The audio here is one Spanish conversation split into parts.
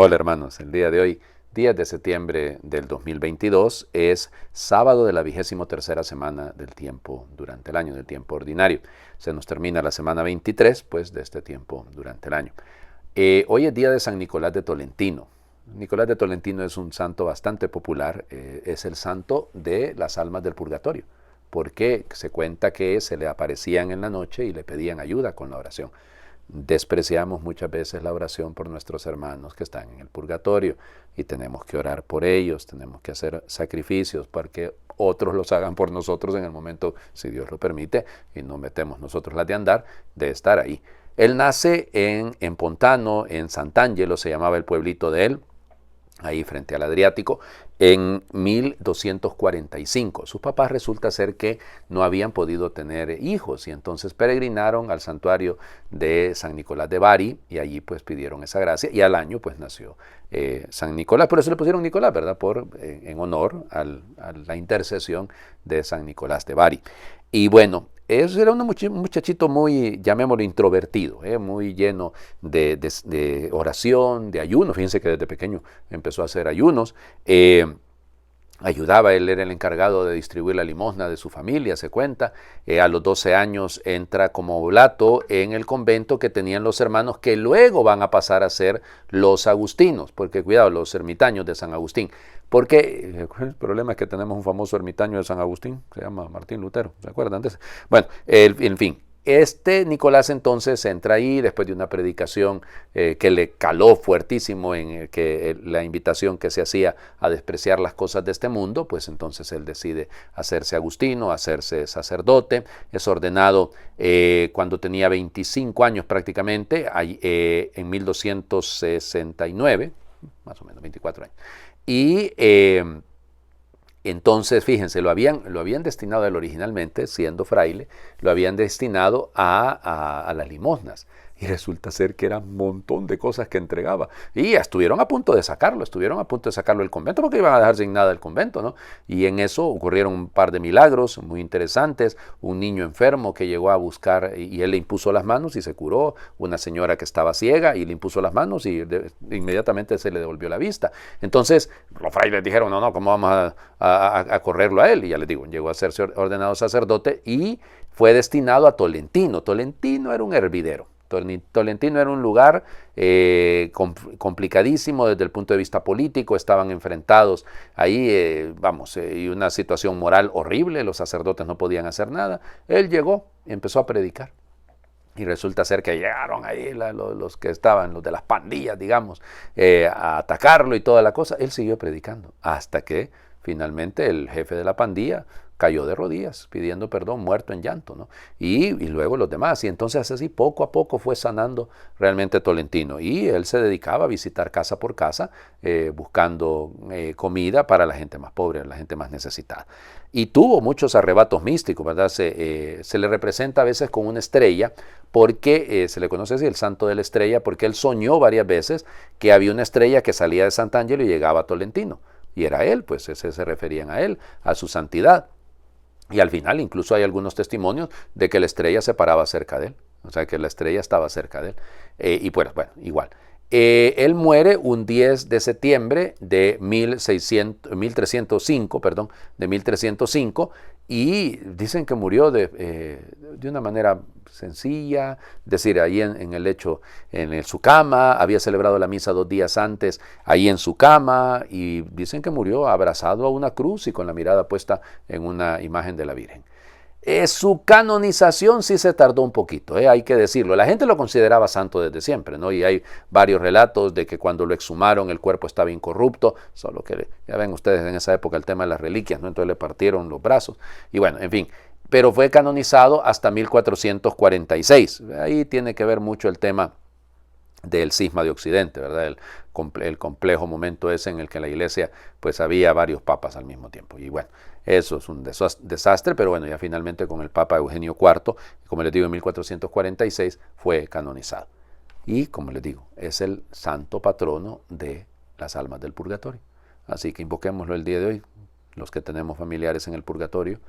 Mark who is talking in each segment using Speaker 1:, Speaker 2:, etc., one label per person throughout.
Speaker 1: Hola hermanos, el día de hoy, 10 de septiembre del 2022, es sábado de la 23ª semana del tiempo durante el año, del tiempo ordinario. Se nos termina la semana 23, pues, de este tiempo durante el año. Hoy es día de San Nicolás de Tolentino. Nicolás de Tolentino es un santo bastante popular, es el santo de las almas del purgatorio, porque se cuenta que se le aparecían en la noche y le pedían ayuda con la oración. Despreciamos muchas veces la oración por nuestros hermanos que están en el purgatorio y tenemos que orar por ellos, tenemos que hacer sacrificios para que otros los hagan por nosotros en el momento, si Dios lo permite, y no metemos nosotros las de andar, de estar ahí. Él nace en Pontano, en Sant'Angelo, se llamaba el pueblito de él, ahí frente al Adriático, en 1245. Sus papás resulta ser que no habían podido tener hijos y entonces peregrinaron al santuario de San Nicolás de Bari y allí pues pidieron esa gracia y al año pues nació San Nicolás. Por eso le pusieron Nicolás, ¿verdad? En honor a la intercesión de San Nicolás de Bari. Y bueno, era un muchachito muy, llamémoslo, introvertido, muy lleno de oración, de ayuno. Fíjense que desde pequeño empezó a hacer ayunos. Ayudaba, él era el encargado de distribuir la limosna de su familia, se cuenta. A los 12 años entra como oblato en el convento que tenían los hermanos que luego van a pasar a ser los agustinos, porque cuidado, los ermitaños de San Agustín. Porque el problema es que tenemos un famoso ermitaño de San Agustín, se llama Martín Lutero, ¿se acuerdan de ese? Bueno, en fin. Este Nicolás entonces entra ahí después de una predicación que le caló fuertísimo en la invitación que se hacía a despreciar las cosas de este mundo, pues entonces él decide hacerse agustino, hacerse sacerdote, es ordenado cuando tenía 25 años prácticamente, en 1269, más o menos 24 años, y entonces, fíjense, lo habían destinado a él originalmente, siendo fraile, lo habían destinado a las limosnas. Y resulta ser que era un montón de cosas que entregaba. Y estuvieron a punto de sacarlo, del convento, porque iban a dejar sin nada el convento, ¿no? Y en eso ocurrieron un par de milagros muy interesantes. Un niño enfermo que llegó a buscar, y él le impuso las manos y se curó. Una señora que estaba ciega y le impuso las manos y inmediatamente se le devolvió la vista. Entonces, los frailes dijeron, no, ¿cómo vamos a correrlo a él? Y ya les digo, llegó a ser ordenado sacerdote y fue destinado a Tolentino. Tolentino era un hervidero. Tolentino era un lugar complicadísimo desde el punto de vista político, estaban enfrentados ahí, y una situación moral horrible, los sacerdotes no podían hacer nada. Él llegó, empezó a predicar. Y resulta ser que llegaron ahí los que estaban, los de las pandillas, digamos, a atacarlo y toda la cosa. Él siguió predicando hasta que finalmente el jefe de la pandilla cayó de rodillas pidiendo perdón, muerto en llanto, ¿no? Y luego los demás. Y entonces así poco a poco fue sanando realmente Tolentino. Y él se dedicaba a visitar casa por casa buscando comida para la gente más pobre, la gente más necesitada. Y tuvo muchos arrebatos místicos, ¿verdad? Se le representa a veces con una estrella, porque se le conoce así el santo de la estrella, porque él soñó varias veces que había una estrella que salía de Sant'Angelo y llegaba a Tolentino. Y era él, pues se referían a él, a su santidad. Y al final incluso hay algunos testimonios de que la estrella se paraba cerca de él, o sea que la estrella estaba cerca de él. Y pues bueno, igual. Él muere un 10 de septiembre de 1305, y dicen que murió de una manera sencilla, es decir, ahí en el lecho, su cama, había celebrado la misa 2 días antes, ahí en su cama, y dicen que murió abrazado a una cruz y con la mirada puesta en una imagen de la Virgen. Su canonización sí se tardó un poquito, hay que decirlo. La gente lo consideraba santo desde siempre, ¿no? Y hay varios relatos de que cuando lo exhumaron el cuerpo estaba incorrupto, solo que ya ven ustedes en esa época el tema de las reliquias, ¿no? Entonces le partieron los brazos y bueno, en fin. Pero fue canonizado hasta 1446. Ahí tiene que ver mucho el tema del cisma de Occidente, ¿verdad? El complejo momento ese en el que la iglesia pues había varios papas al mismo tiempo. Y bueno, eso es un desastre, pero bueno, ya finalmente con el Papa Eugenio IV, como les digo, en 1446 fue canonizado. Y como les digo, es el santo patrono de las almas del purgatorio. Así que invoquémoslo el día de hoy, los que tenemos familiares en el purgatorio,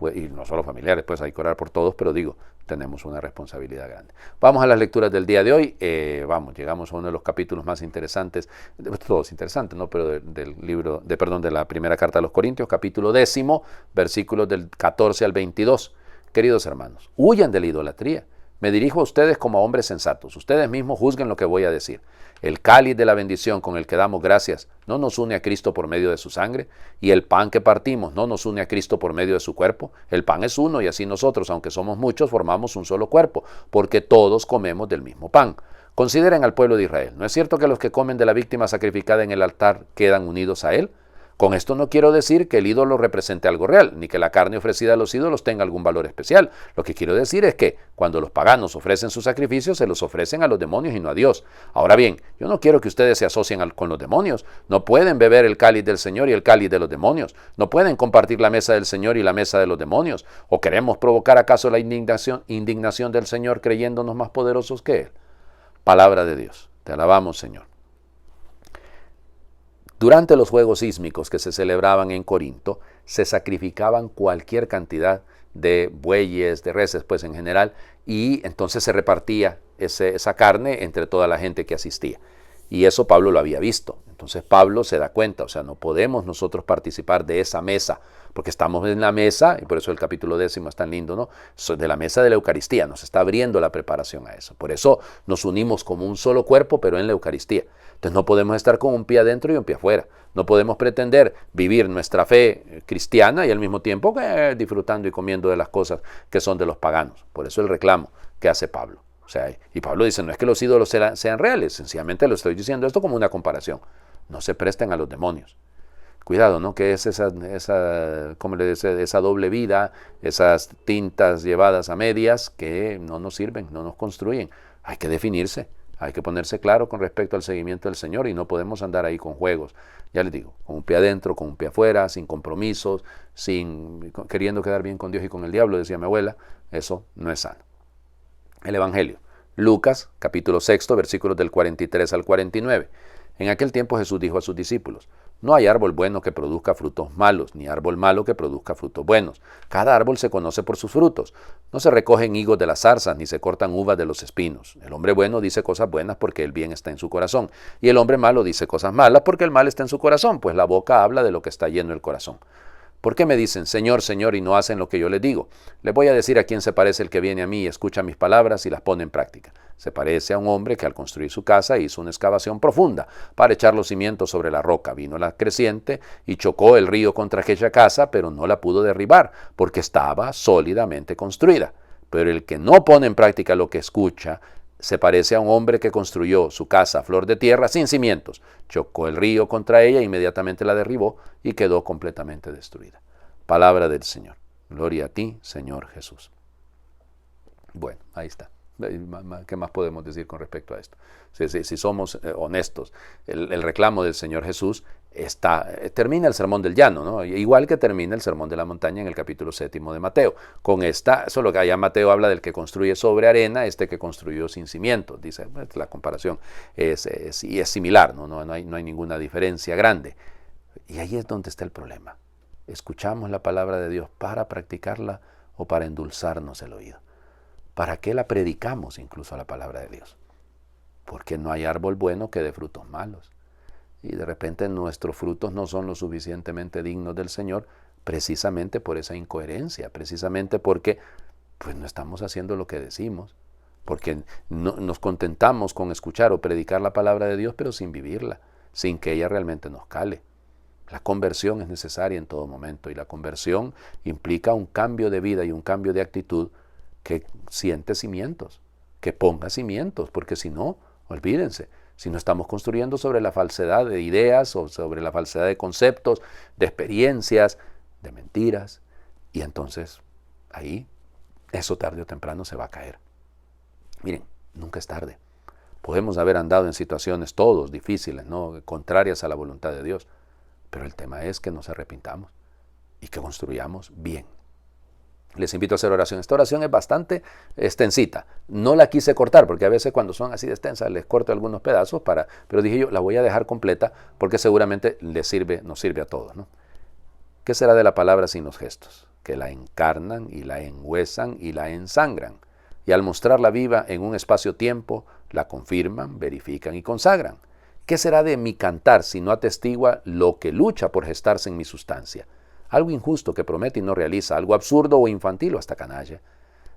Speaker 1: pues, y no solo familiares, pues hay que orar por todos, pero digo, tenemos una responsabilidad grande. Vamos a las lecturas del día de hoy. Llegamos a uno de los capítulos más interesantes, todos interesantes, ¿no? Pero del libro, de la primera carta a los Corintios, capítulo 10, versículos del 14 al 22. Queridos hermanos, huyan de la idolatría. Me dirijo a ustedes como a hombres sensatos. Ustedes mismos juzguen lo que voy a decir. El cáliz de la bendición con el que damos gracias no nos une a Cristo por medio de su sangre, y el pan que partimos no nos une a Cristo por medio de su cuerpo. El pan es uno y así nosotros, aunque somos muchos, formamos un solo cuerpo, porque todos comemos del mismo pan. Consideren al pueblo de Israel. ¿No es cierto que los que comen de la víctima sacrificada en el altar quedan unidos a él? Con esto no quiero decir que el ídolo represente algo real, ni que la carne ofrecida a los ídolos tenga algún valor especial. Lo que quiero decir es que cuando los paganos ofrecen sus sacrificios, se los ofrecen a los demonios y no a Dios. Ahora bien, yo no quiero que ustedes se asocien con los demonios. No pueden beber el cáliz del Señor y el cáliz de los demonios. No pueden compartir la mesa del Señor y la mesa de los demonios. ¿O queremos provocar acaso la indignación del Señor creyéndonos más poderosos que Él? Palabra de Dios. Te alabamos, Señor. Durante los juegos sísmicos que se celebraban en Corinto, se sacrificaban cualquier cantidad de bueyes, de reses, pues en general, y entonces se repartía esa carne entre toda la gente que asistía. Y eso Pablo lo había visto. Entonces Pablo se da cuenta, o sea, no podemos nosotros participar de esa mesa, porque estamos en la mesa, y por eso el capítulo 10 es tan lindo, ¿no? De la mesa de la Eucaristía, nos está abriendo la preparación a eso. Por eso nos unimos como un solo cuerpo, pero en la Eucaristía. Entonces no podemos estar con un pie adentro y un pie afuera. No podemos pretender vivir nuestra fe cristiana y al mismo tiempo disfrutando y comiendo de las cosas que son de los paganos. Por eso el reclamo que hace Pablo. O sea, y Pablo dice, no es que los ídolos sean reales, sencillamente lo estoy diciendo esto como una comparación. No se presten a los demonios. Cuidado, ¿no? Que es esa doble vida, esas tintas llevadas a medias que no nos sirven, no nos construyen. Hay que definirse, hay que ponerse claro con respecto al seguimiento del Señor y no podemos andar ahí con juegos. Ya les digo, con un pie adentro, con un pie afuera, sin compromisos, queriendo quedar bien con Dios y con el diablo, decía mi abuela. Eso no es sano. El Evangelio. Lucas, capítulo 6, versículos del 43 al 49. En aquel tiempo Jesús dijo a sus discípulos, no hay árbol bueno que produzca frutos malos, ni árbol malo que produzca frutos buenos. Cada árbol se conoce por sus frutos. No se recogen higos de las zarzas, ni se cortan uvas de los espinos. El hombre bueno dice cosas buenas porque el bien está en su corazón, y el hombre malo dice cosas malas porque el mal está en su corazón, pues la boca habla de lo que está lleno el corazón. ¿Por qué me dicen, Señor, Señor, y no hacen lo que yo les digo? Les voy a decir a quién se parece el que viene a mí y escucha mis palabras y las pone en práctica. Se parece a un hombre que al construir su casa hizo una excavación profunda para echar los cimientos sobre la roca. Vino la creciente y chocó el río contra aquella casa, pero no la pudo derribar, porque estaba sólidamente construida. Pero el que no pone en práctica lo que escucha, se parece a un hombre que construyó su casa a flor de tierra sin cimientos. Chocó el río contra ella, inmediatamente la derribó y quedó completamente destruida. Palabra del Señor. Gloria a ti, Señor Jesús. Bueno, ahí está. ¿Qué más podemos decir con respecto a esto? Si somos honestos, el reclamo del Señor Jesús termina el sermón del llano, ¿no? Igual que termina el sermón de la montaña en el capítulo 7 de Mateo. Solo que allá Mateo habla del que construye sobre arena, que construyó sin cimientos. Dice, la comparación es similar, ¿no? No hay ninguna diferencia grande. Y ahí es donde está el problema. ¿Escuchamos la palabra de Dios para practicarla o para endulzarnos el oído? ¿Para qué la predicamos incluso a la palabra de Dios? Porque no hay árbol bueno que dé frutos malos. Y de repente nuestros frutos no son lo suficientemente dignos del Señor, precisamente por esa incoherencia, precisamente porque pues, no estamos haciendo lo que decimos, porque nos contentamos con escuchar o predicar la palabra de Dios, pero sin vivirla, sin que ella realmente nos cale. La conversión es necesaria en todo momento y la conversión implica un cambio de vida y un cambio de actitud que siente cimientos, que ponga cimientos, porque si no, olvídense, si no estamos construyendo sobre la falsedad de ideas o sobre la falsedad de conceptos, de experiencias, de mentiras, y entonces ahí eso tarde o temprano se va a caer. Miren, nunca es tarde. Podemos haber andado en situaciones todos difíciles, ¿no? Contrarias a la voluntad de Dios, pero el tema es que nos arrepintamos y que construyamos bien. Les invito a hacer oración. Esta oración es bastante extensita. No la quise cortar porque a veces cuando son así de extensas les corto algunos pedazos pero dije yo, la voy a dejar completa porque seguramente nos sirve a todos, ¿no? ¿Qué será de la palabra sin los gestos? que la encarnan y la enhuesan y la ensangran, y al mostrarla viva en un espacio-tiempo, la confirman, verifican y consagran. ¿Qué será de mi cantar si no atestigua lo que lucha por gestarse en mi sustancia? Algo injusto que promete y no realiza, algo absurdo o infantil o hasta canalla.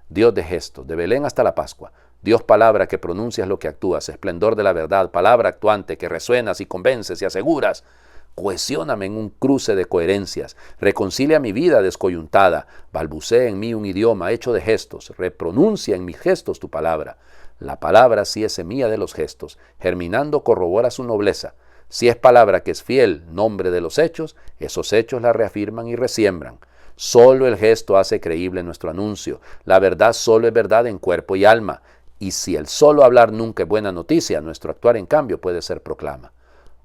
Speaker 1: Dios de gestos, de Belén hasta la Pascua, Dios palabra que pronuncias lo que actúas, esplendor de la verdad, palabra actuante que resuenas y convences y aseguras. Cohesióname en un cruce de coherencias, reconcilia mi vida descoyuntada, balbucea en mí un idioma hecho de gestos, repronuncia en mis gestos tu palabra. La palabra sí es semilla de los gestos, germinando corrobora su nobleza. Si es palabra que es fiel, nombre de los hechos, esos hechos la reafirman y resiembran. Solo el gesto hace creíble nuestro anuncio, la verdad solo es verdad en cuerpo y alma, y si el solo hablar nunca es buena noticia, nuestro actuar en cambio puede ser proclama.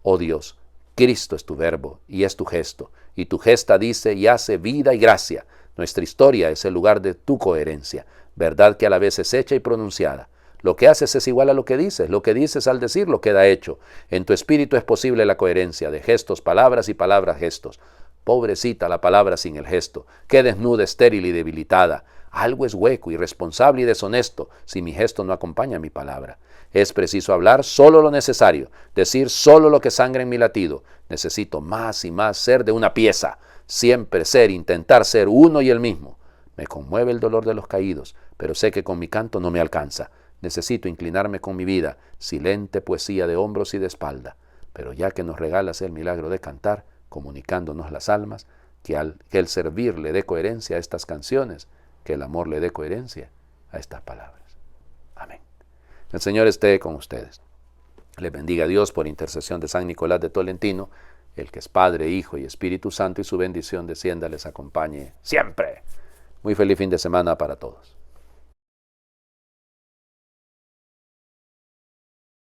Speaker 1: Oh Dios, Cristo es tu verbo y es tu gesto, y tu gesta dice y hace vida y gracia. Nuestra historia es el lugar de tu coherencia, verdad que a la vez es hecha y pronunciada. Lo que haces es igual a lo que dices al decirlo queda hecho. En tu espíritu es posible la coherencia de gestos, palabras y palabras, gestos. Pobrecita la palabra sin el gesto, que desnuda, estéril y debilitada. Algo es hueco, irresponsable y deshonesto si mi gesto no acompaña mi palabra. Es preciso hablar solo lo necesario, decir solo lo que sangra en mi latido. Necesito más y más ser de una pieza, siempre ser, intentar ser uno y el mismo. Me conmueve el dolor de los caídos, pero sé que con mi canto no me alcanza. Necesito inclinarme con mi vida, silente poesía de hombros y de espalda. Pero ya que nos regalas el milagro de cantar, comunicándonos las almas, que el servir le dé coherencia a estas canciones, que el amor le dé coherencia a estas palabras. Amén. El Señor esté con ustedes. Les bendiga a Dios por intercesión de San Nicolás de Tolentino, el que es Padre, Hijo y Espíritu Santo, y su bendición descienda, les acompañe siempre. Muy feliz fin de semana para todos.